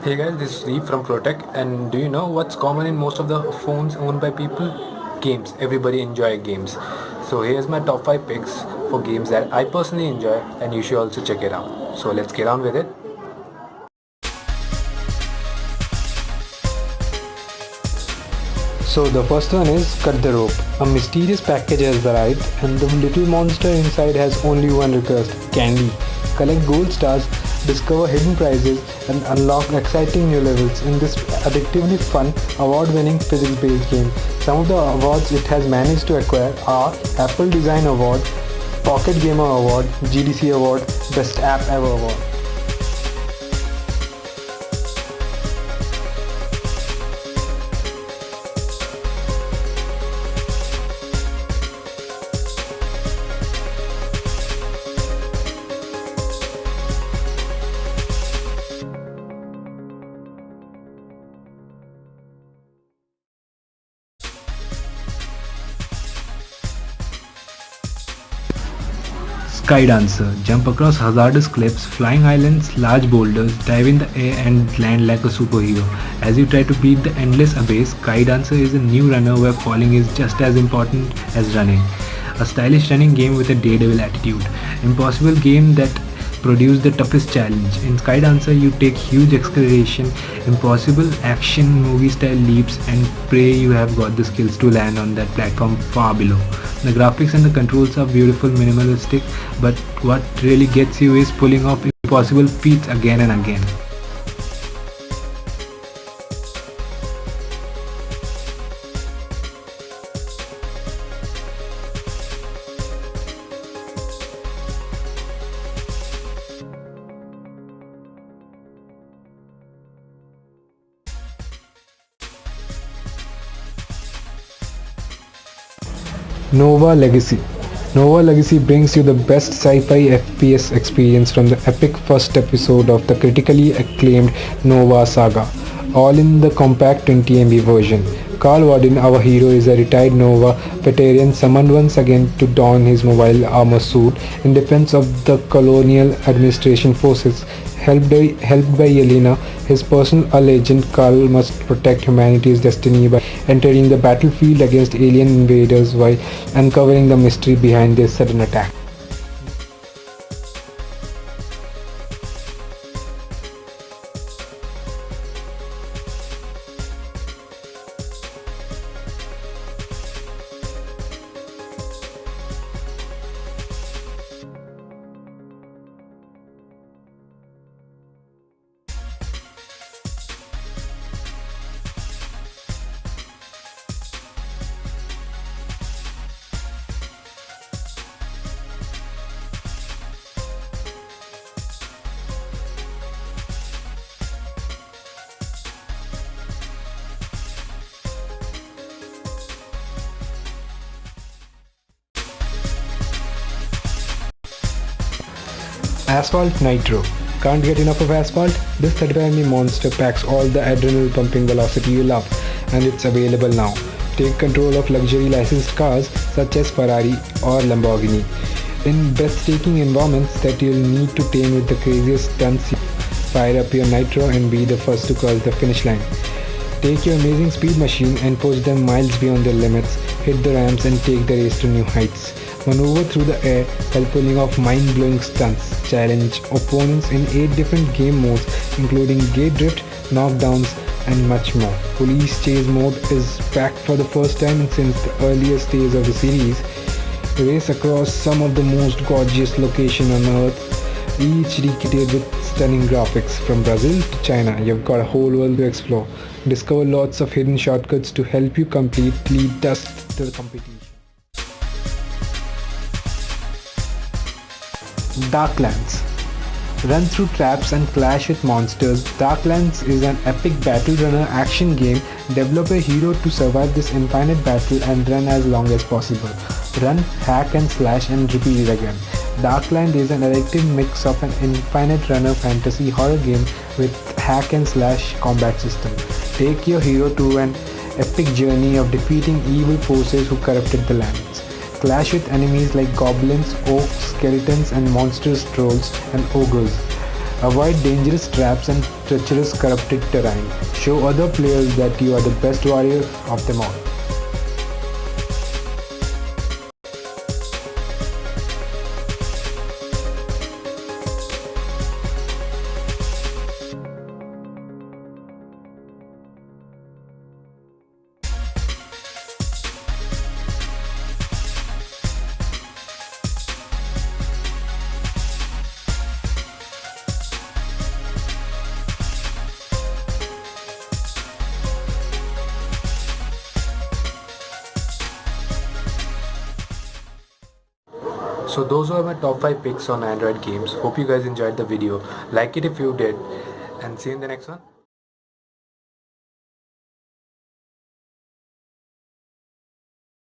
Hey guys, this is Steve from Protec, and do you know what's common in most of the phones owned by people? Games. Everybody enjoy games. So here's my top 5 picks for games that I personally enjoy, and you should also check it out. So let's get on with it. So the first one is Cut the Rope. A mysterious package has arrived and the little monster inside has only one request, candy. Collect gold stars, discover hidden prizes and unlock exciting new levels in this addictively fun, award-winning physics-based game. Some of the awards it has managed to acquire are Apple Design Award, Pocket Gamer Award, GDC Award, Best App Ever Award. Skydancer. Jump across hazardous cliffs, flying islands, large boulders, dive in the air and land like a superhero. As you try to beat the endless abyss, Skydancer is a new runner where falling is just as important as running. A stylish running game with a daredevil attitude. Impossible game that produce the toughest challenge. In Skydancer, you take huge acceleration, impossible action movie style leaps, and pray you have got the skills to land on that platform far below. The graphics and the controls are beautiful, minimalistic, but what really gets you is pulling off impossible feats again and again. Nova Legacy. Nova Legacy brings you the best sci-fi FPS experience from the epic first episode of the critically acclaimed Nova saga, all in the compact 20 MB version. Carl Warden, our hero, is a retired Nova veteran summoned once again to don his mobile armor suit in defense of the colonial administration forces. Helped by Yelena, his personal agent, Carl must protect humanity's destiny by entering the battlefield against alien invaders while uncovering the mystery behind their sudden attack. Asphalt Nitro. Can't get enough of asphalt? This 35 MB monster packs all the adrenaline pumping velocity you love, and it's available now. Take control of luxury licensed cars such as Ferrari or Lamborghini in breathtaking environments that you'll need to tame with the craziest stunts. Fire up your nitro and be the first to cross the finish line. Take your amazing speed machine and push them miles beyond their limits, hit the ramps and take the race to new heights. Maneuver through the air while pulling off mind-blowing stunts. Challenge opponents in 8 different game modes including gate drift, knockdowns and much more. Police Chase mode is back for the first time since the earliest days of the series. Race across some of the most gorgeous locations on earth, each recreated with stunning graphics. From Brazil to China, you've got a whole world to explore. Discover lots of hidden shortcuts to help you completely dust the competition. Darklands. Run through traps and clash with monsters. Darklands is an epic battle runner action game. Develop a hero to survive this infinite battle and run as long as possible. Run, hack and slash and repeat it again. Darkland is an addictive mix of an infinite runner fantasy horror game with hack and slash combat system. Take your hero to an epic journey of defeating evil forces who corrupted the lands. Clash with enemies like goblins, orcs, skeletons and monstrous trolls and ogres. Avoid dangerous traps and treacherous corrupted terrain. Show other players that you are the best warrior of them all. So those were my top 5 picks on Android games. Hope you guys enjoyed the video. Like it if you did, and see you in the next one.